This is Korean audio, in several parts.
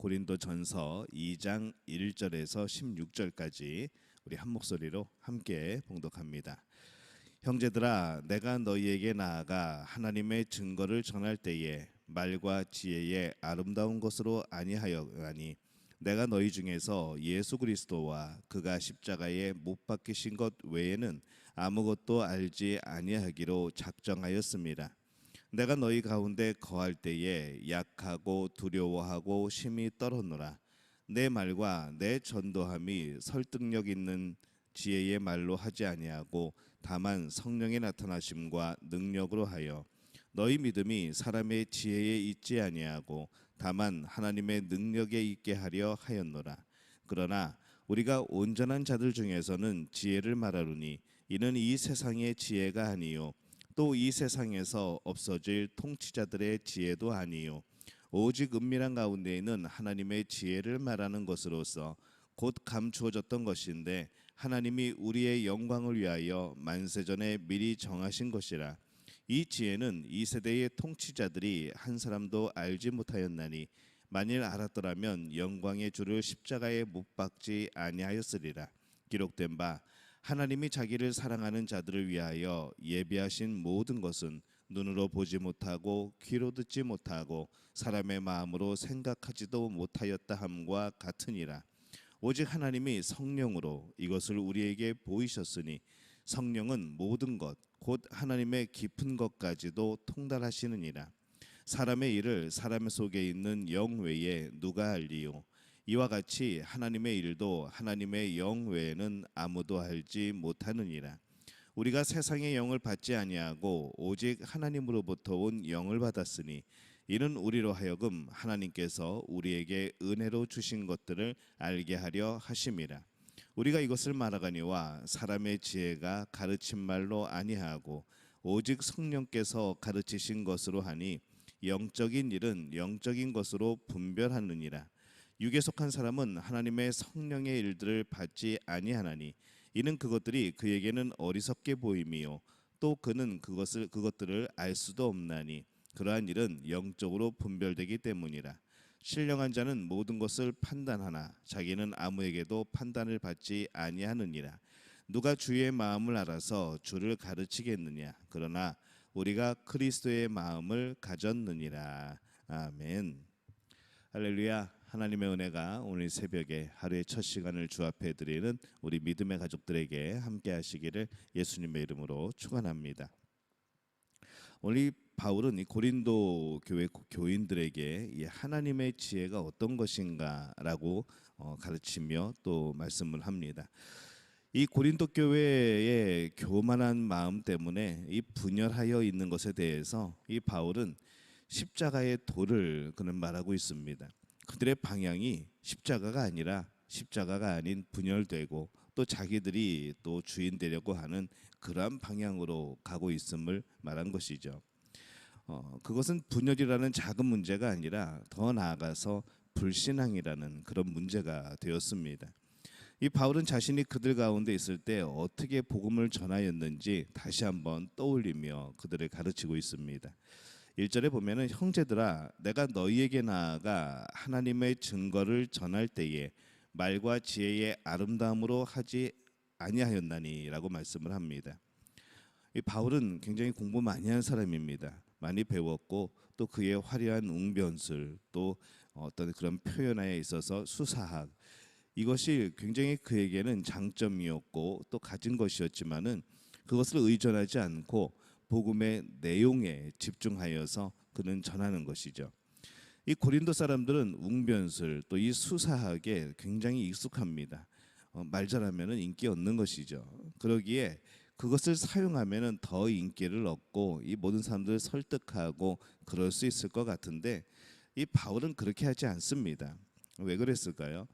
고린도전서 2장 1절에서 16절까지 우리 한 목소리로 함께 봉독합니다. 형제들아, 내가 너희에게 나아가 하나님의 증거를 전할 때에 말과 지혜의 아름다운 것으로 아니하여가니 내가 너희 중에서 예수 그리스도와 그가 십자가에 못 박히신 것 외에는 아무것도 알지 아니하기로 작정하였습니다. 내가 너희 가운데 거할 때에 약하고 두려워하고 심히 떨었노라. 내 말과 내 전도함이 설득력 있는 지혜의 말로 하지 아니하고 다만 성령의 나타나심과 능력으로 하여 너희 믿음이 사람의 지혜에 있지 아니하고 다만 하나님의 능력에 있게 하려 하였노라. 그러나 우리가 온전한 자들 중에서는 지혜를 말하노니 이는 이 세상의 지혜가 아니요 또 이 세상에서 없어질 통치자들의 지혜도 아니요 오직 은밀한 가운데 있는 하나님의 지혜를 말하는 것으로서 곧 감추어졌던 것인데 하나님이 우리의 영광을 위하여 만세전에 미리 정하신 것이라. 이 지혜는 이 세대의 통치자들이 한 사람도 알지 못하였나니 만일 알았더라면 영광의 주를 십자가에 못 박지 아니하였으리라. 기록된 바 하나님이 자기를 사랑하는 자들을 위하여 예비하신 모든 것은 눈으로 보지 못하고 귀로 듣지 못하고 사람의 마음으로 생각하지도 못하였다 함과 같으니라. 오직 하나님이 성령으로 이것을 우리에게 보이셨으니 성령은 모든 것 곧 하나님의 깊은 것까지도 통달하시느니라. 사람의 일을 사람 속에 있는 영 외에 누가 알리요? 이와 같이 하나님의 일도 하나님의 영 외에는 아무도 알지 못하느니라. 우리가 세상의 영을 받지 아니하고 오직 하나님으로부터 온 영을 받았으니 이는 우리로 하여금 하나님께서 우리에게 은혜로 주신 것들을 알게 하려 하심이라. 우리가 이것을 말하거니와 사람의 지혜가 가르친 말로 아니하고 오직 성령께서 가르치신 것으로 하니 영적인 일은 영적인 것으로 분별하느니라. 육에 속한 사람은 하나님의 성령의 일들을 받지 아니하나니 이는 그것들이 그에게는 어리석게 보임이요 또 그는 그것들을 알 수도 없나니 그러한 일은 영적으로 분별되기 때문이라. 신령한 자는 모든 것을 판단하나 자기는 아무에게도 판단을 받지 아니하느니라. 누가 주의 마음을 알아서 주를 가르치겠느냐? 그러나 우리가 그리스도의 마음을 가졌느니라. 아멘. 할렐루야. 하나님의 은혜가 오늘 새벽에 하루의 첫 시간을 주 앞에 드리는 우리 믿음의 가족들에게 함께 하시기를 예수님의 이름으로 축원합니다. 오늘 이 바울은 이 고린도 교회 교인들에게 이 하나님의 지혜가 어떤 것인가라고 가르치며 또 말씀을 합니다. 이 고린도 교회의 교만한 마음 때문에 이 분열하여 있는 것에 대해서 이 바울은 십자가의 도를 그는 말하고 있습니다. 그들의 방향이 십자가가 아니라 십자가가 아닌 분열되고 또 자기들이 또 주인 되려고 하는 그러한 방향으로 가고 있음을 말한 것이죠. 그것은 분열이라는 작은 문제가 아니라 더 나아가서 불신앙이라는 그런 문제가 되었습니다. 이 바울은 자신이 그들 가운데 있을 때 어떻게 복음을 전하였는지 다시 한번 떠올리며 그들을 가르치고 있습니다. 1절에 보면은 형제들아, 내가 너희에게 나아가 하나님의 증거를 전할 때에 말과 지혜의 아름다움으로 하지 아니하였나니라고 말씀을 합니다. 이 바울은 굉장히 공부 많이 한 사람입니다. 많이 배웠고 또 그의 화려한 웅변술 또 어떤 그런 표현에 있어서 수사학 이것이 굉장히 그에게는 장점이었고 또 가진 것이었지만은 그것을 의존하지 않고 복음의 내용에 집중하여서 그는 전하는 것이죠. 이 고린도 사람들은 웅변술 또 이 수사학에 굉장히 익숙합니다. 말 잘하면은 인기 얻는 것이죠. 그러기에 그것을 사용하면은 더 인기를 얻고 이 모든 사람들을 설득하고 그럴 수 있을 것 같은데 이 바울은 그렇게 하지 않습니다. 왜 그랬을까요?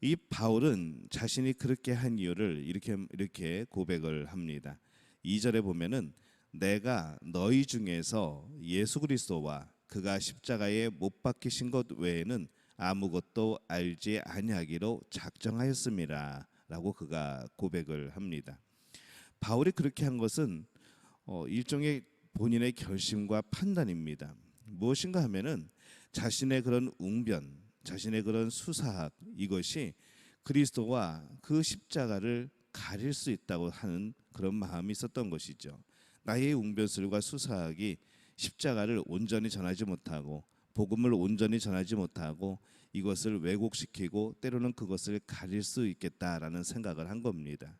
이 바울은 자신이 그렇게 한 이유를 이렇게 고백을 합니다. 2절에 보면은 내가 너희 중에서 예수 그리스도와 그가 십자가에 못 박히신 것 외에는 아무것도 알지 아니하기로 작정하였습니다 라고 그가 고백을 합니다. 바울이 그렇게 한 것은 일종의 본인의 결심과 판단입니다. 무엇인가 하면은 자신의 그런 웅변 자신의 그런 수사학, 이것이 그리스도와 그 십자가를 가릴 수 있다고 하는 그런 마음이 있었던 것이죠. 나의 웅변술과 수사학이 십자가를 온전히 전하지 못하고 복음을 온전히 전하지 못하고 이것을 왜곡시키고 때로는 그것을 가릴 수 있겠다라는 생각을 한 겁니다.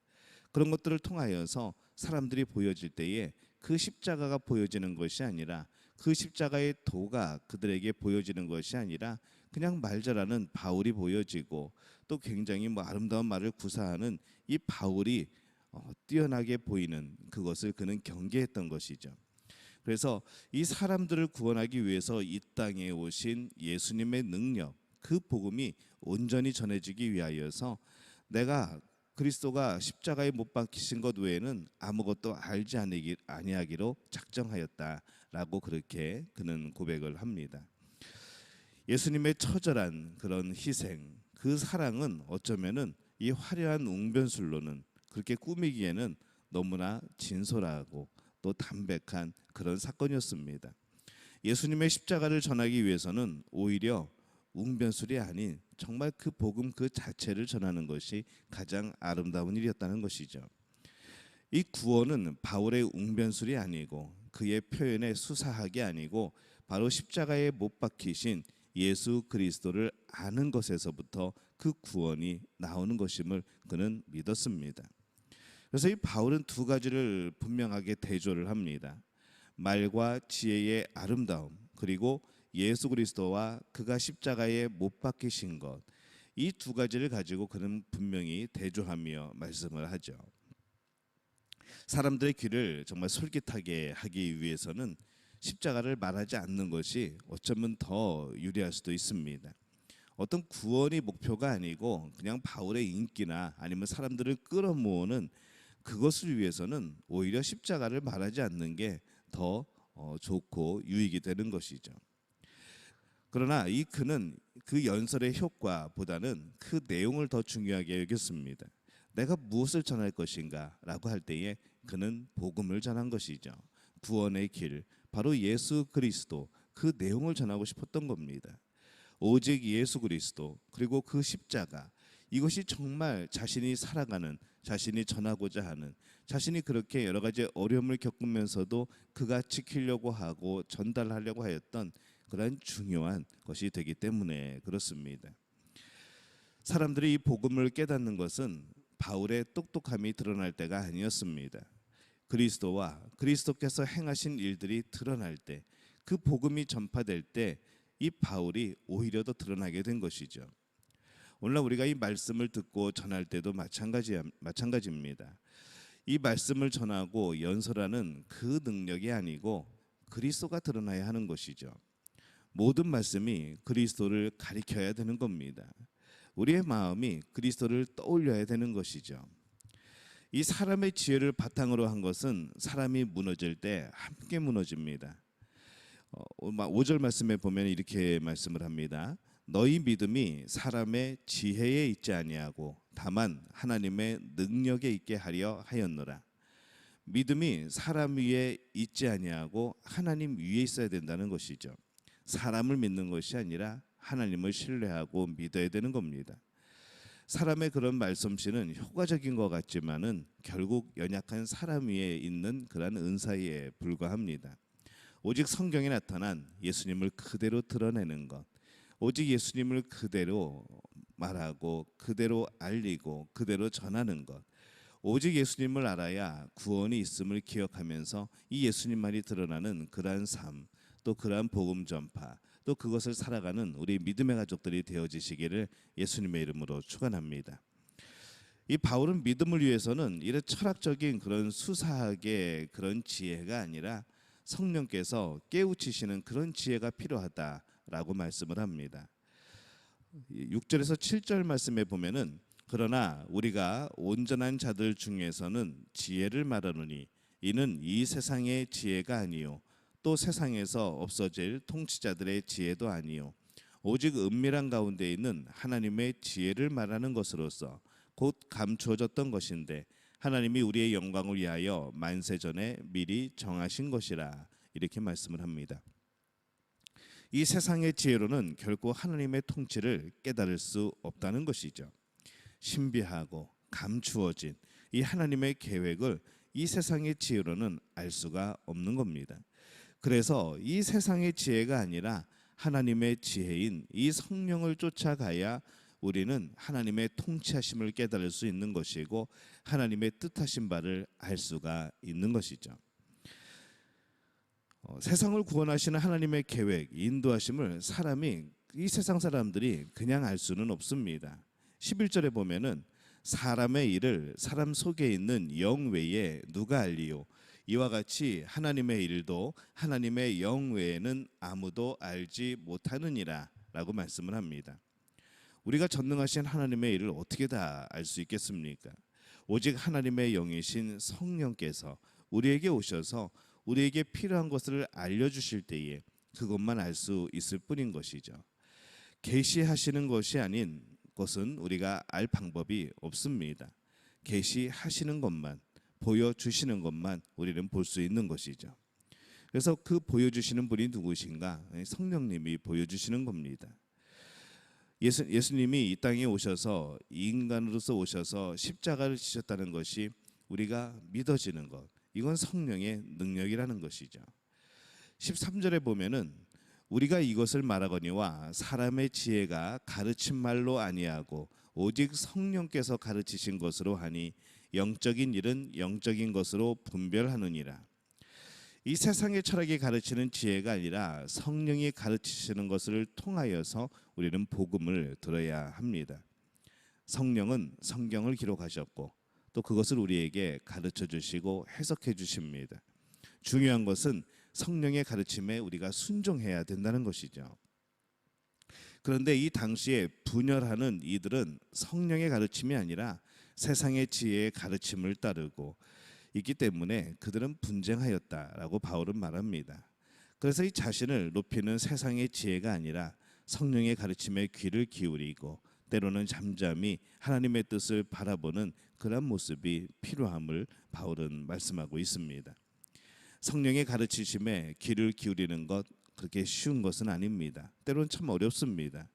그런 것들을 통하여서 사람들이 보여질 때에 그 십자가가 보여지는 것이 아니라, 그 십자가의 도가 그들에게 보여지는 것이 아니라 그냥 말잘하는 바울이 보여지고, 또 굉장히 아름다운 말을 구사하는 이 바울이 뛰어나게 보이는 그것을 그는 경계했던 것이죠. 그래서 이 사람들을 구원하기 위해서 이 땅에 오신 예수님의 능력, 그 복음이 온전히 전해지기 위하여서 내가 그리스도가 십자가에 못 박히신 것 외에는 아무것도 알지 아니하기로 작정하였다라고 그렇게 그는 고백을 합니다. 예수님의 처절한 그런 희생, 그 사랑은 어쩌면은 이 화려한 웅변술로는 그렇게 꾸미기에는 너무나 진솔하고 또 담백한 그런 사건이었습니다. 예수님의 십자가를 전하기 위해서는 오히려 웅변술이 아닌 정말 그 복음 그 자체를 전하는 것이 가장 아름다운 일이었다는 것이죠. 이 구원은 바울의 웅변술이 아니고 그의 표현의 수사학이 아니고 바로 십자가에 못 박히신 예수 그리스도를 아는 것에서부터 그 구원이 나오는 것임을 그는 믿었습니다. 그래서 이 바울은 두 가지를 분명하게 대조를 합니다. 말과 지혜의 아름다움, 그리고 예수 그리스도와 그가 십자가에 못 박히신 것, 이 두 가지를 가지고 그는 분명히 대조하며 말씀을 하죠. 사람들의 귀를 정말 솔깃하게 하기 위해서는 십자가를 말하지 않는 것이 어쩌면 더 유리할 수도 있습니다. 어떤 구원이 목표가 아니고 그냥 바울의 인기나 아니면 사람들을 끌어모으는 그것을 위해서는 오히려 십자가를 말하지 않는 게 더 좋고 유익이 되는 것이죠. 그러나 그는 그 연설의 효과보다는 그 내용을 더 중요하게 여겼습니다. 내가 무엇을 전할 것인가 라고 할 때에 그는 복음을 전한 것이죠. 구원의 길, 바로 예수 그리스도, 그 내용을 전하고 싶었던 겁니다. 오직 예수 그리스도, 그리고 그 십자가, 이것이 정말 자신이 살아가는, 자신이 전하고자 하는, 자신이 그렇게 여러 가지 어려움을 겪으면서도 그가 지키려고 하고 전달하려고 하였던 그런 중요한 것이 되기 때문에 그렇습니다. 사람들이 이 복음을 깨닫는 것은 바울의 똑똑함이 드러날 때가 아니었습니다. 그리스도와 그리스도께서 행하신 일들이 드러날 때, 그 복음이 전파될 때 이 바울이 오히려 더 드러나게 된 것이죠. 오늘날 우리가 이 말씀을 듣고 전할 때도 마찬가지입니다. 이 말씀을 전하고 연설하는 그 능력이 아니고 그리스도가 드러나야 하는 것이죠. 모든 말씀이 그리스도를 가리켜야 되는 겁니다. 우리의 마음이 그리스도를 떠올려야 되는 것이죠. 이 사람의 지혜를 바탕으로 한 것은 사람이 무너질 때 함께 무너집니다. 5절 말씀에 보면 이렇게 말씀을 합니다. 너희 믿음이 사람의 지혜에 있지 아니하고 다만 하나님의 능력에 있게 하려 하였노라. 믿음이 사람 위에 있지 아니하고 하나님 위에 있어야 된다는 것이죠. 사람을 믿는 것이 아니라 하나님을 신뢰하고 믿어야 되는 겁니다. 사람의 그런 말솜씨는 효과적인 것 같지만은 결국 연약한 사람 위에 있는 그런 은사에 불과합니다. 오직 성경에 나타난 예수님을 그대로 드러내는 것, 오직 예수님을 그대로 말하고 그대로 알리고 그대로 전하는 것, 오직 예수님을 알아야 구원이 있음을 기억하면서 이 예수님만이 드러나는 그러한 삶, 또 그러한 복음 전파, 또 그것을 살아가는 우리 믿음의 가족들이 되어지시기를 예수님의 이름으로 축원합니다. 이 바울은 믿음을 위해서는 이런 철학적인 그런 수사학의 그런 지혜가 아니라 성령께서 깨우치시는 그런 지혜가 필요하다라고 말씀을 합니다. 6절에서 7절 말씀에 보면은 그러나 우리가 온전한 자들 중에서는 지혜를 말하노니 이는 이 세상의 지혜가 아니요 또 세상에서 없어질 통치자들의 지혜도 아니요 오직 은밀한 가운데 있는 하나님의 지혜를 말하는 것으로서 곧 감추어졌던 것인데 하나님이 우리의 영광을 위하여 만세 전에 미리 정하신 것이라 이렇게 말씀을 합니다. 이 세상의 지혜로는 결코 하나님의 통치를 깨달을 수 없다는 것이죠. 신비하고 감추어진 이 하나님의 계획을 이 세상의 지혜로는 알 수가 없는 겁니다. 그래서 이 세상의 지혜가 아니라 하나님의 지혜인 이 성령을 쫓아가야 우리는 하나님의 통치하심을 깨달을 수 있는 것이고 하나님의 뜻하신 바를 알 수가 있는 것이죠. 세상을 구원하시는 하나님의 계획, 인도하심을 이 세상 사람들이 그냥 알 수는 없습니다. 11절에 보면은 사람의 일을 사람 속에 있는 영 외에 누가 알리요? 이와 같이 하나님의 일도 하나님의 영 외에는 아무도 알지 못하느니라 라고 말씀을 합니다. 우리가 전능하신 하나님의 일을 어떻게 다 알 수 있겠습니까? 오직 하나님의 영이신 성령께서 우리에게 오셔서 우리에게 필요한 것을 알려주실 때에 그것만 알 수 있을 뿐인 것이죠. 계시하시는 것이 아닌 것은 우리가 알 방법이 없습니다. 계시하시는 것만, 보여주시는 것만 우리는 볼 수 있는 것이죠. 그래서 그 보여주시는 분이 누구신가? 성령님이 보여주시는 겁니다. 예수님이 이 땅에 오셔서 인간으로서 오셔서 십자가를 지셨다는 것이 우리가 믿어지는 것, 이건 성령의 능력이라는 것이죠. 13절에 보면은 우리가 이것을 말하거니와 사람의 지혜가 가르친 말로 아니하고 오직 성령께서 가르치신 것으로 하니 영적인 일은 영적인 것으로 분별하느니라. 이 세상의 철학이 가르치는 지혜가 아니라 성령이 가르치시는 것을 통하여서 우리는 복음을 들어야 합니다. 성령은 성경을 기록하셨고 또 그것을 우리에게 가르쳐 주시고 해석해 주십니다. 중요한 것은 성령의 가르침에 우리가 순종해야 된다는 것이죠. 그런데 이 당시에 분열하는 이들은 성령의 가르침이 아니라 세상의 지혜의 가르침을 따르고 있기 때문에 그들은 분쟁하였다라고 바울은 말합니다. 그래서 이 자신을 높이는 세상의 지혜가 아니라 성령의 가르침에 귀를 기울이고 때로는 잠잠히 하나님의 뜻을 바라보는 그런 모습이 필요함을 바울은 말씀하고 있습니다. 성령의 가르치심에 귀를 기울이는 것 그렇게 쉬운 것은 아닙니다. 때로는 참 어렵습니다.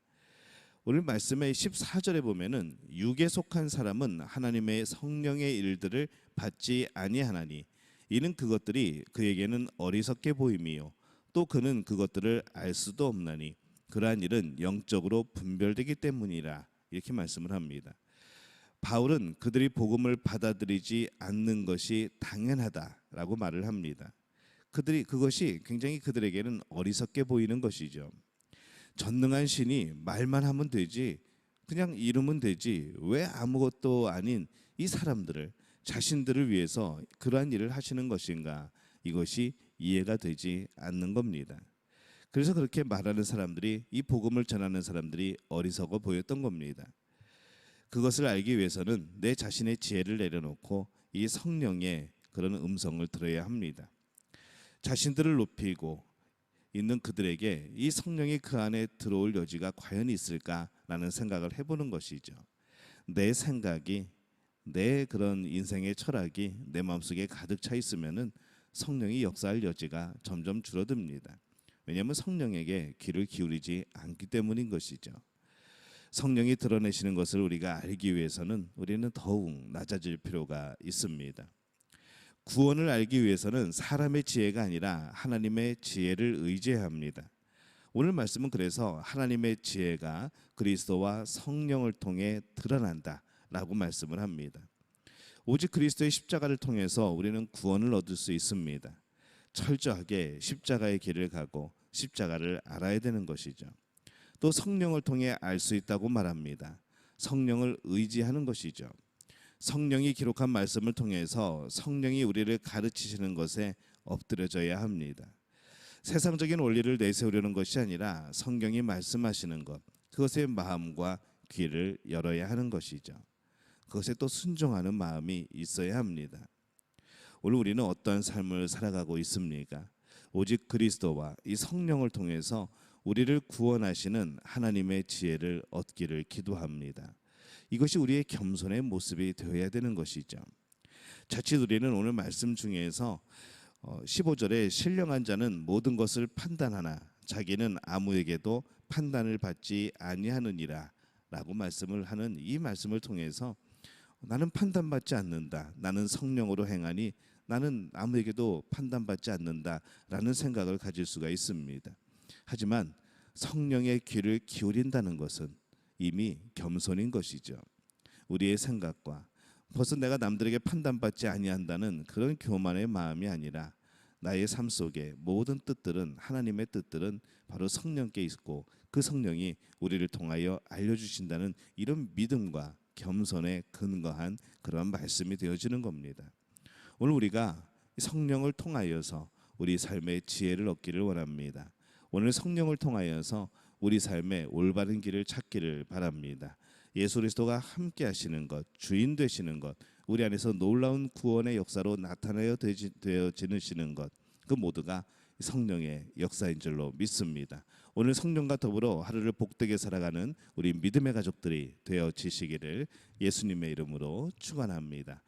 오늘 말씀의 14절에 보면은 육에 속한 사람은 하나님의 성령의 일들을 받지 아니하나니 이는 그것들이 그에게는 어리석게 보임이요 또 그는 그것들을 알 수도 없나니 그러한 일은 영적으로 분별되기 때문이라 이렇게 말씀을 합니다. 바울은 그들이 복음을 받아들이지 않는 것이 당연하다라고 말을 합니다. 그것이 굉장히 그들에게는 어리석게 보이는 것이죠. 전능한 신이 말만 하면 되지 그냥 이루면 되지 왜 아무것도 아닌 이 사람들을 자신들을 위해서 그러한 일을 하시는 것인가, 이것이 이해가 되지 않는 겁니다. 그래서 그렇게 말하는 사람들이, 이 복음을 전하는 사람들이 어리석어 보였던 겁니다. 그것을 알기 위해서는 내 자신의 지혜를 내려놓고 이 성령의 그런 음성을 들어야 합니다. 자신들을 높이고 있는 그들에게 이 성령이 그 안에 들어올 여지가 과연 있을까라는 생각을 해보는 것이죠. 내 생각이, 내 그런 인생의 철학이 내 마음속에 가득 차 있으면은 성령이 역사할 여지가 점점 줄어듭니다. 왜냐하면 성령에게 귀를 기울이지 않기 때문인 것이죠. 성령이 드러내시는 것을 우리가 알기 위해서는 우리는 더욱 낮아질 필요가 있습니다. 구원을 알기 위해서는 사람의 지혜가 아니라 하나님의 지혜를 의지해야 합니다. 오늘 말씀은 그래서 하나님의 지혜가 그리스도와 성령을 통해 드러난다라고 말씀을 합니다. 오직 그리스도의 십자가를 통해서 우리는 구원을 얻을 수 있습니다. 철저하게 십자가의 길을 가고 십자가를 알아야 되는 것이죠. 또 성령을 통해 알 수 있다고 말합니다. 성령을 의지하는 것이죠. 성령이 기록한 말씀을 통해서 성령이 우리를 가르치시는 것에 엎드려져야 합니다. 세상적인 원리를 내세우려는 것이 아니라 성경이 말씀하시는 것, 그것의 마음과 귀를 열어야 하는 것이죠. 그것에 또 순종하는 마음이 있어야 합니다. 오늘 우리는 어떠한 삶을 살아가고 있습니까? 오직 그리스도와 이 성령을 통해서 우리를 구원하시는 하나님의 지혜를 얻기를 기도합니다. 이것이 우리의 겸손의 모습이 되어야 되는 것이죠. 자칫 우리는 오늘 말씀 중에서 15절에 신령한 자는 모든 것을 판단하나 자기는 아무에게도 판단을 받지 아니하느니라 라고 말씀을 하는 이 말씀을 통해서 나는 판단받지 않는다, 나는 성령으로 행하니 나는 아무에게도 판단받지 않는다라는 생각을 가질 수가 있습니다. 하지만 성령의 귀를 기울인다는 것은 이미 겸손인 것이죠. 우리의 생각과 벌써 내가 남들에게 판단받지 아니한다는 그런 교만의 마음이 아니라 나의 삶 속에 모든 뜻들은, 하나님의 뜻들은 바로 성령께 있고 그 성령이 우리를 통하여 알려주신다는 이런 믿음과 겸손에 근거한 그런 말씀이 되어지는 겁니다. 오늘 우리가 성령을 통하여서 우리 삶의 지혜를 얻기를 원합니다. 오늘 성령을 통하여서 우리 삶의 올바른 길을 찾기를 바랍니다. 예수 그리스도가 함께 하시는 것, 주인 되시는 것, 우리 안에서 놀라운 구원의 역사로 나타나야 되어지시는 것, 그 모두가 성령의 역사인 줄로 믿습니다. 오늘 성령과 더불어 하루를 복되게 살아가는 우리 믿음의 가족들이 되어지시기를 예수님의 이름으로 축원합니다.